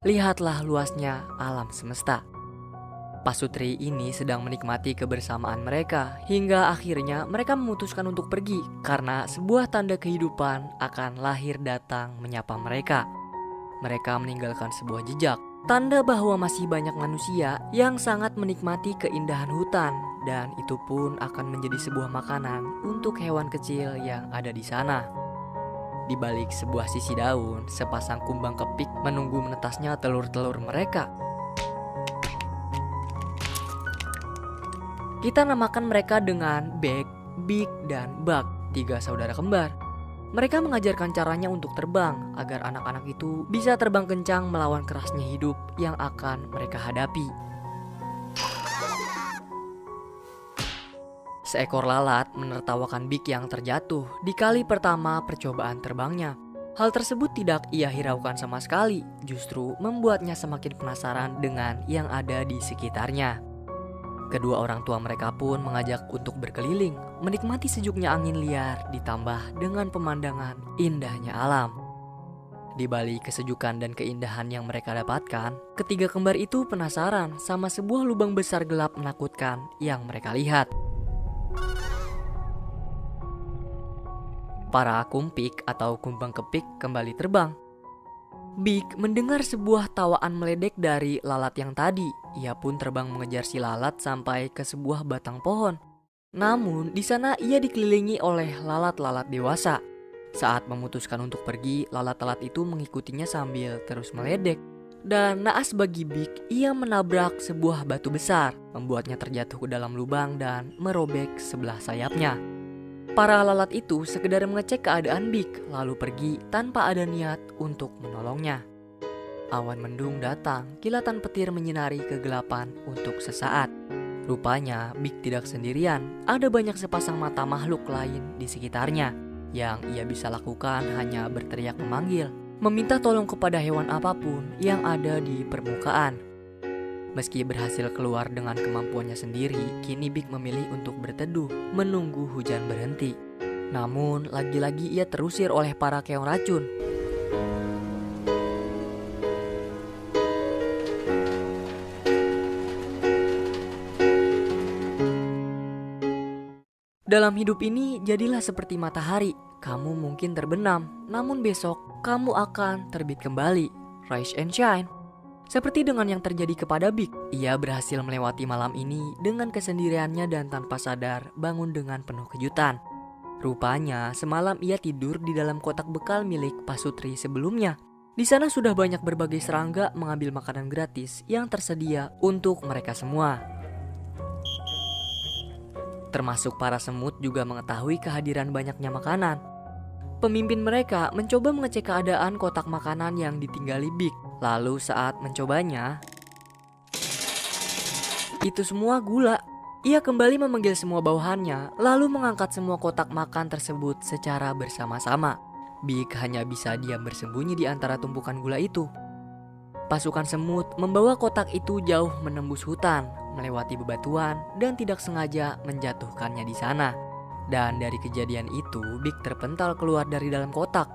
lihatlah luasnya alam semesta. Pasutri ini sedang menikmati kebersamaan mereka hingga akhirnya mereka memutuskan untuk pergi karena sebuah tanda kehidupan akan lahir datang menyapa mereka. Mereka meninggalkan sebuah jejak, tanda bahwa masih banyak manusia yang sangat menikmati keindahan hutan dan itu pun akan menjadi sebuah makanan untuk hewan kecil yang ada di sana. Di balik sebuah sisi daun, sepasang kumbang kepik menunggu menetasnya telur-telur mereka. Kita namakan mereka dengan Bek, Bik, dan Bak, 3 saudara kembar. Mereka mengajarkan caranya untuk terbang agar anak-anak itu bisa terbang kencang melawan kerasnya hidup yang akan mereka hadapi. Seekor lalat menertawakan Bik yang terjatuh di kali pertama percobaan terbangnya. Hal tersebut tidak ia hiraukan sama sekali, justru membuatnya semakin penasaran dengan yang ada di sekitarnya. Kedua orang tua mereka pun mengajak untuk berkeliling, menikmati sejuknya angin liar ditambah dengan pemandangan indahnya alam. Di balik kesejukan dan keindahan yang mereka dapatkan, ketiga kembar itu penasaran sama sebuah lubang besar gelap menakutkan yang mereka lihat. Para kumpik atau kumbang kepik kembali terbang. Bik mendengar sebuah tawaan meledek dari lalat yang tadi. Ia pun terbang mengejar si lalat sampai ke sebuah batang pohon. Namun di sana ia dikelilingi oleh lalat-lalat dewasa. Saat memutuskan untuk pergi, lalat-lalat itu mengikutinya sambil terus meledek. Dan naas bagi Bik, ia menabrak sebuah batu besar, membuatnya terjatuh ke dalam lubang dan merobek sebelah sayapnya. Para lalat itu sekedar mengecek keadaan Bik, lalu pergi tanpa ada niat untuk menolongnya. Awan mendung datang, kilatan petir menyinari kegelapan untuk sesaat. Rupanya Bik tidak sendirian, ada banyak sepasang mata makhluk lain di sekitarnya. Yang ia bisa lakukan hanya berteriak memanggil, meminta tolong kepada hewan apapun yang ada di permukaan. Meski berhasil keluar dengan kemampuannya sendiri, kini Bik memilih untuk berteduh, menunggu hujan berhenti. Namun, lagi-lagi ia terusir oleh para keong racun. Dalam hidup ini, jadilah seperti matahari. Kamu mungkin terbenam, namun besok kamu akan terbit kembali. Rise and shine. Seperti dengan yang terjadi kepada Bik, ia berhasil melewati malam ini dengan kesendiriannya dan tanpa sadar bangun dengan penuh kejutan. Rupanya semalam ia tidur di dalam kotak bekal milik Pasutri sebelumnya. Di sana sudah banyak berbagai serangga mengambil makanan gratis yang tersedia untuk mereka semua. Termasuk para semut juga mengetahui kehadiran banyaknya makanan. Pemimpin mereka mencoba mengecek keadaan kotak makanan yang ditinggali Bik. Lalu saat mencobanya, itu semua gula. Ia kembali memanggil semua bawahannya, lalu mengangkat semua kotak makan tersebut secara bersama-sama. Bik hanya bisa diam bersembunyi di antara tumpukan gula itu. Pasukan semut membawa kotak itu jauh menembus hutan, melewati bebatuan, dan tidak sengaja menjatuhkannya di sana. Dan dari kejadian itu, Bik terpental keluar dari dalam kotak.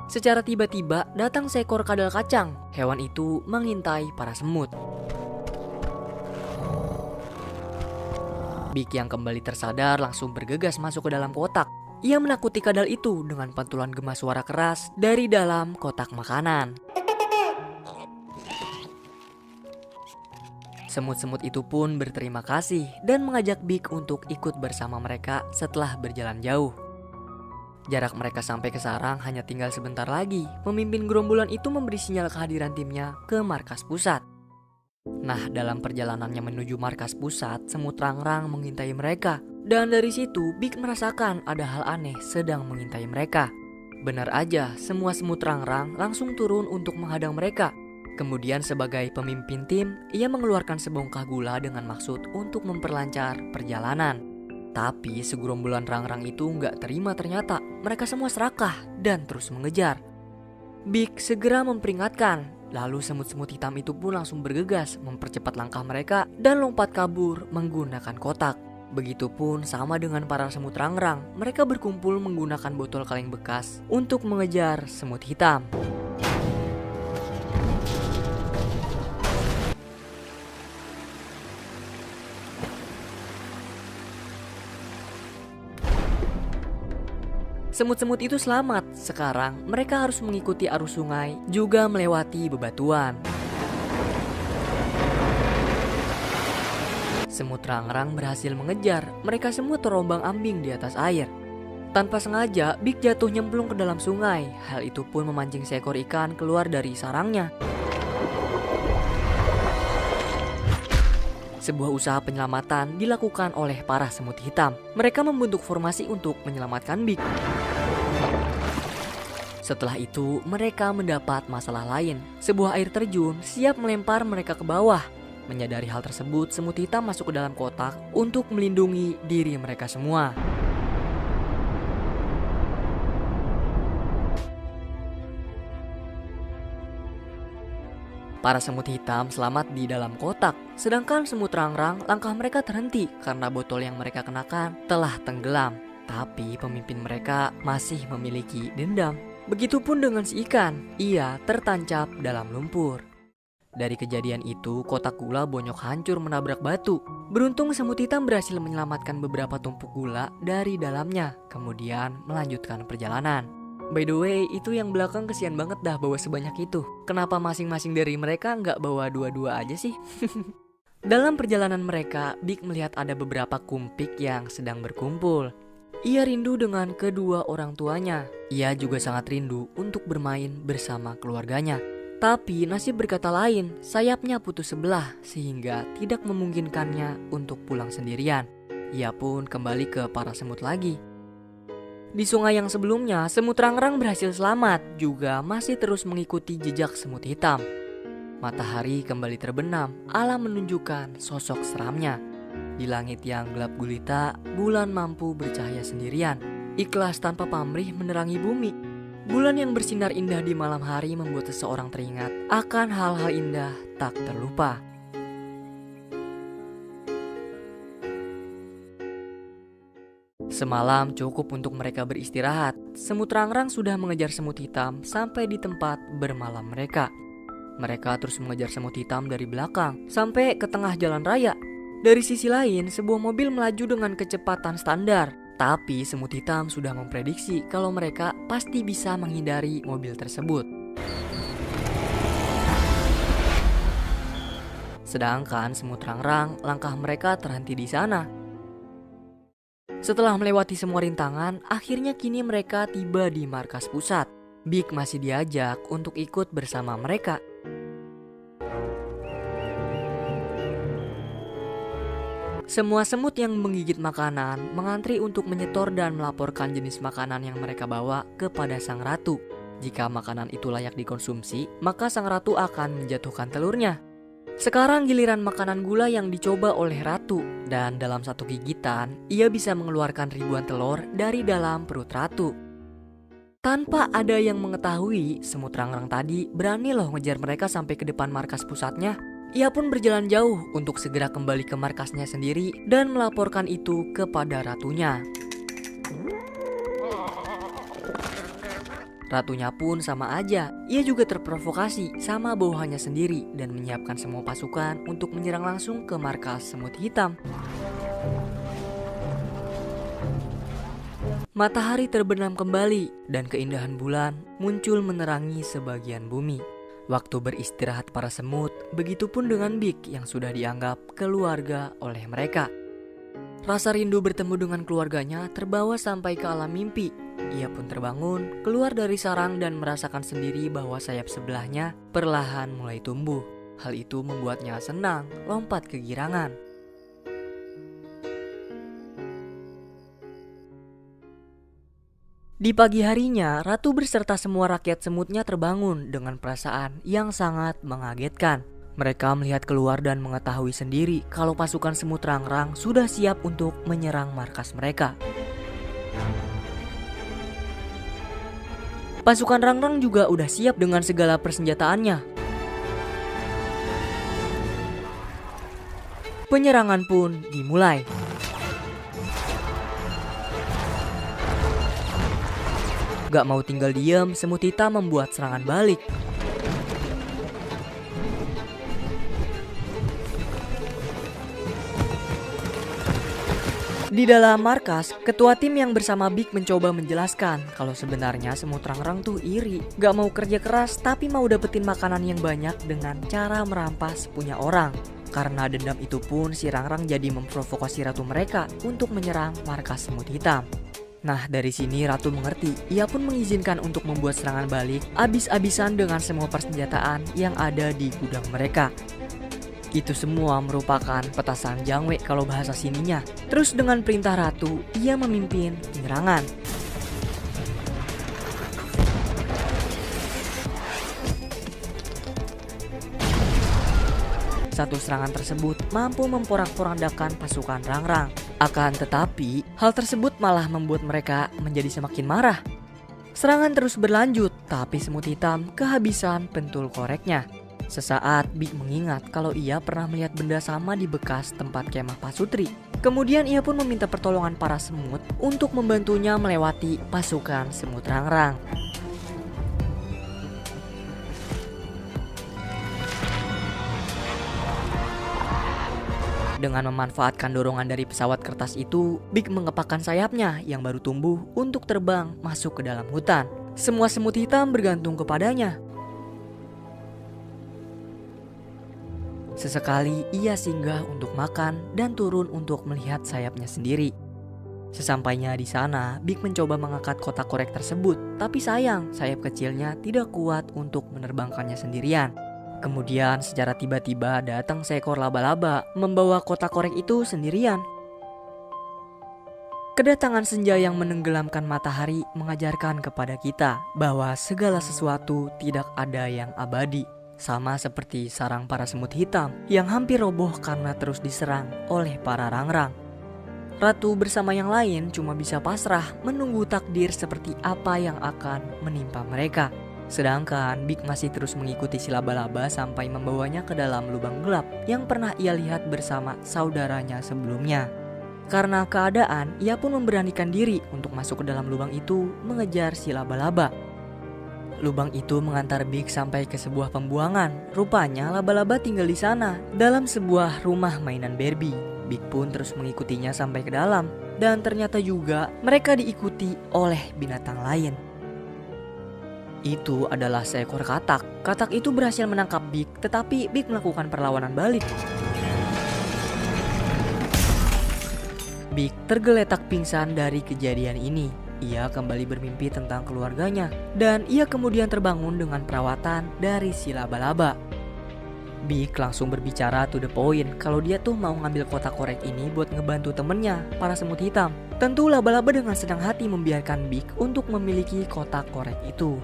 Secara tiba-tiba datang seekor kadal kacang. Hewan itu mengintai para semut. Bik yang kembali tersadar langsung bergegas masuk ke dalam kotak. Ia menakuti kadal itu dengan pantulan gema suara keras dari dalam kotak makanan. Semut-semut itu pun berterima kasih dan mengajak Bik untuk ikut bersama mereka setelah berjalan jauh. Jarak mereka sampai ke sarang hanya tinggal sebentar lagi. Pemimpin gerombolan itu memberi sinyal kehadiran timnya ke markas pusat. Nah, dalam perjalanannya menuju markas pusat, semut rangrang mengintai mereka. Dan dari situ, Bik merasakan ada hal aneh sedang mengintai mereka. Benar aja, semua semut rangrang langsung turun untuk menghadang mereka. Kemudian sebagai pemimpin tim, ia mengeluarkan sebongkah gula dengan maksud untuk memperlancar perjalanan. Tapi segerombolan rangrang itu nggak terima ternyata. Mereka semua serakah dan terus mengejar. Bik segera memperingatkan. Lalu semut-semut hitam itu pun langsung bergegas mempercepat langkah mereka dan lompat kabur menggunakan kotak. Begitupun sama dengan para semut rangrang. Mereka berkumpul menggunakan botol kaleng bekas untuk mengejar semut hitam. Semut-semut itu selamat. Sekarang mereka harus mengikuti arus sungai, juga melewati bebatuan. Semut rangrang berhasil mengejar. Mereka semua terombang-ambing di atas air. Tanpa sengaja, Big jatuh nyemplung ke dalam sungai. Hal itu pun memancing seekor ikan keluar dari sarangnya. Sebuah usaha penyelamatan dilakukan oleh para semut hitam. Mereka membentuk formasi untuk menyelamatkan Big. Setelah itu, mereka mendapat masalah lain. Sebuah air terjun siap melempar mereka ke bawah. Menyadari hal tersebut, semut hitam masuk ke dalam kotak untuk melindungi diri mereka semua. Para semut hitam selamat di dalam kotak, sedangkan semut rangrang langkah mereka terhenti karena botol yang mereka kenakan telah tenggelam. Tapi pemimpin mereka masih memiliki dendam. Begitupun dengan si ikan, ia tertancap dalam lumpur. Dari kejadian itu, kotak gula bonyok hancur menabrak batu. Beruntung semut hitam berhasil menyelamatkan beberapa tumpuk gula dari dalamnya, kemudian melanjutkan perjalanan. By the way, itu yang belakang kesian banget dah bawa sebanyak itu. Kenapa masing-masing dari mereka nggak bawa dua-dua aja sih? Dalam perjalanan mereka, Big melihat ada beberapa kumpik yang sedang berkumpul. Ia rindu dengan kedua orang tuanya. Ia juga sangat rindu untuk bermain bersama keluarganya. Tapi nasib berkata lain, sayapnya putus sebelah sehingga tidak memungkinkannya untuk pulang sendirian. Ia pun kembali ke para semut lagi. Di sungai yang sebelumnya, semut rangrang berhasil selamat, juga masih terus mengikuti jejak semut hitam. Matahari kembali terbenam, alam menunjukkan sosok seramnya. Di langit yang gelap gulita, bulan mampu bercahaya sendirian, ikhlas tanpa pamrih menerangi bumi. Bulan yang bersinar indah di malam hari membuat seseorang teringat akan hal-hal indah tak terlupa. Semalam cukup untuk mereka beristirahat. Semut rangrang sudah mengejar semut hitam sampai di tempat bermalam mereka. Mereka terus mengejar semut hitam dari belakang sampai ke tengah jalan raya. Dari sisi lain, sebuah mobil melaju dengan kecepatan standar. Tapi semut hitam sudah memprediksi kalau mereka pasti bisa menghindari mobil tersebut. Sedangkan semut rangrang, langkah mereka terhenti di sana. Setelah melewati semua rintangan, akhirnya kini mereka tiba di markas pusat. Big masih diajak untuk ikut bersama mereka. Semua semut yang menggigit makanan mengantri untuk menyetor dan melaporkan jenis makanan yang mereka bawa kepada sang ratu. Jika makanan itu layak dikonsumsi, maka sang ratu akan menjatuhkan telurnya. Sekarang giliran makanan gula yang dicoba oleh ratu, dan dalam satu gigitan, ia bisa mengeluarkan ribuan telur dari dalam perut ratu. Tanpa ada yang mengetahui, semut rangrang tadi berani loh ngejar mereka sampai ke depan markas pusatnya. Ia pun berjalan jauh untuk segera kembali ke markasnya sendiri dan melaporkan itu kepada ratunya. Ratunya pun sama aja, ia juga terprovokasi sama bawahannya sendiri dan menyiapkan semua pasukan untuk menyerang langsung ke markas semut hitam. Matahari terbenam kembali dan keindahan bulan muncul menerangi sebagian bumi. Waktu beristirahat para semut, begitupun dengan Big yang sudah dianggap keluarga oleh mereka. Rasa rindu bertemu dengan keluarganya terbawa sampai ke alam mimpi. Ia pun terbangun, keluar dari sarang dan merasakan sendiri bahwa sayap sebelahnya perlahan mulai tumbuh. Hal itu membuatnya senang, lompat kegirangan. Di pagi harinya, ratu berserta semua rakyat semutnya terbangun dengan perasaan yang sangat mengagetkan. Mereka melihat keluar dan mengetahui sendiri kalau pasukan semut rangrang sudah siap untuk menyerang markas mereka. Pasukan rangrang juga udah siap dengan segala persenjataannya. Penyerangan pun dimulai. Gak mau tinggal diam, semut hitam membuat serangan balik. Di dalam markas, ketua tim yang bersama Big mencoba menjelaskan kalau sebenarnya semut rangrang tuh iri. Gak mau kerja keras tapi mau dapetin makanan yang banyak dengan cara merampas punya orang. Karena dendam itu pun si rangrang jadi memprovokasi ratu mereka untuk menyerang markas semut hitam. Nah dari sini ratu mengerti, ia pun mengizinkan untuk membuat serangan balik abis-abisan dengan semua persenjataan yang ada di gudang mereka. Itu semua merupakan petasan jangwe kalau bahasa sininya. Terus dengan perintah ratu, ia memimpin penyerangan. Satu serangan tersebut mampu memporak-porandakan pasukan rangrang. Akan tetapi, hal tersebut malah membuat mereka menjadi semakin marah. Serangan terus berlanjut, tapi semut hitam kehabisan pentul koreknya. Sesaat Big mengingat kalau ia pernah melihat benda sama di bekas tempat kemah Pasutri. Kemudian ia pun meminta pertolongan para semut untuk membantunya melewati pasukan semut rangrang. Dengan memanfaatkan dorongan dari pesawat kertas itu, Big mengepakkan sayapnya yang baru tumbuh untuk terbang masuk ke dalam hutan. Semua semut hitam bergantung kepadanya. Sesekali ia singgah untuk makan dan turun untuk melihat sayapnya sendiri. Sesampainya di sana, Big mencoba mengangkat kotak korek tersebut, tapi sayang sayap kecilnya tidak kuat untuk menerbangkannya sendirian. Kemudian secara tiba-tiba datang seekor laba-laba membawa kotak korek itu sendirian. Kedatangan senja yang menenggelamkan matahari mengajarkan kepada kita bahwa segala sesuatu tidak ada yang abadi. Sama seperti sarang para semut hitam yang hampir roboh karena terus diserang oleh para rangrang. Ratu bersama yang lain cuma bisa pasrah menunggu takdir seperti apa yang akan menimpa mereka. Sedangkan Big masih terus mengikuti si laba-laba sampai membawanya ke dalam lubang gelap yang pernah ia lihat bersama saudaranya sebelumnya. Karena keadaan, ia pun memberanikan diri untuk masuk ke dalam lubang itu mengejar si laba-laba. Lubang itu mengantar Big sampai ke sebuah pembuangan. Rupanya laba-laba tinggal di sana, dalam sebuah rumah mainan Barbie. Big pun terus mengikutinya sampai ke dalam. Dan ternyata juga mereka diikuti oleh binatang lain. Itu adalah seekor katak. Katak itu berhasil menangkap Big, tetapi Big melakukan perlawanan balik. Big tergeletak pingsan dari kejadian ini. Ia kembali bermimpi tentang keluarganya dan ia kemudian terbangun dengan perawatan dari si laba-laba. Big langsung berbicara to the point kalau dia tuh mau ngambil kotak korek ini buat ngebantu temennya, para semut hitam. Tentu laba-laba dengan senang hati membiarkan Big untuk memiliki kotak korek itu.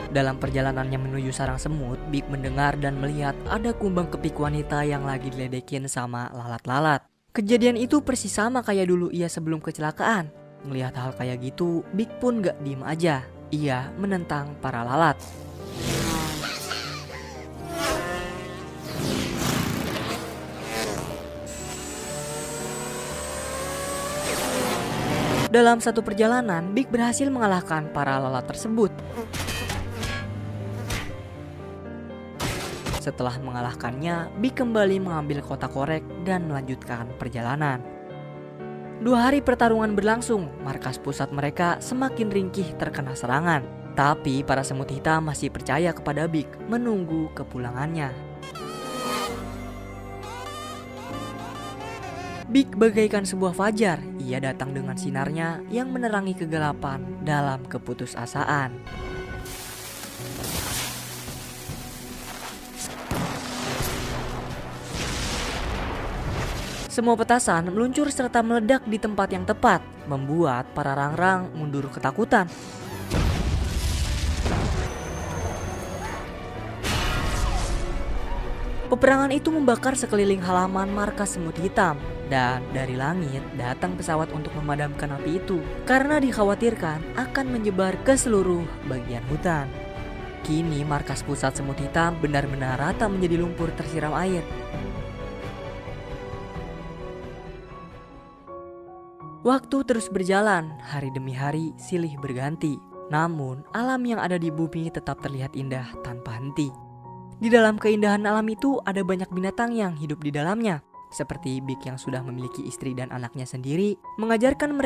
Dalam perjalanannya menuju sarang semut, Big mendengar dan melihat ada kumbang kepik wanita yang lagi diledekin sama lalat-lalat. Kejadian itu persis sama kayak dulu ia sebelum kecelakaan. Ngelihat hal kayak gitu, Big pun gak diem aja. Ia menentang para lalat. Dalam satu perjalanan, Big berhasil mengalahkan para lalat tersebut. Setelah mengalahkannya, Big kembali mengambil kotak korek dan melanjutkan perjalanan. 2 hari pertarungan berlangsung, markas pusat mereka semakin ringkih terkena serangan. Tapi para semut hitam masih percaya kepada Big, menunggu kepulangannya. Big bagaikan sebuah fajar, ia datang dengan sinarnya yang menerangi kegelapan dalam keputusasaan. Semua petasan meluncur serta meledak di tempat yang tepat, membuat para rangrang mundur ketakutan. Peperangan itu membakar sekeliling halaman markas semut hitam, dan dari langit datang pesawat untuk memadamkan api itu karena dikhawatirkan akan menyebar ke seluruh bagian hutan. Kini markas pusat semut hitam benar-benar rata menjadi lumpur tersiram air. Waktu terus berjalan, hari demi hari silih berganti. Namun, alam yang ada di bumi tetap terlihat indah tanpa henti. Di dalam keindahan alam itu ada banyak binatang yang hidup di dalamnya. Seperti Big yang sudah memiliki istri dan anaknya sendiri, mengajarkan mereka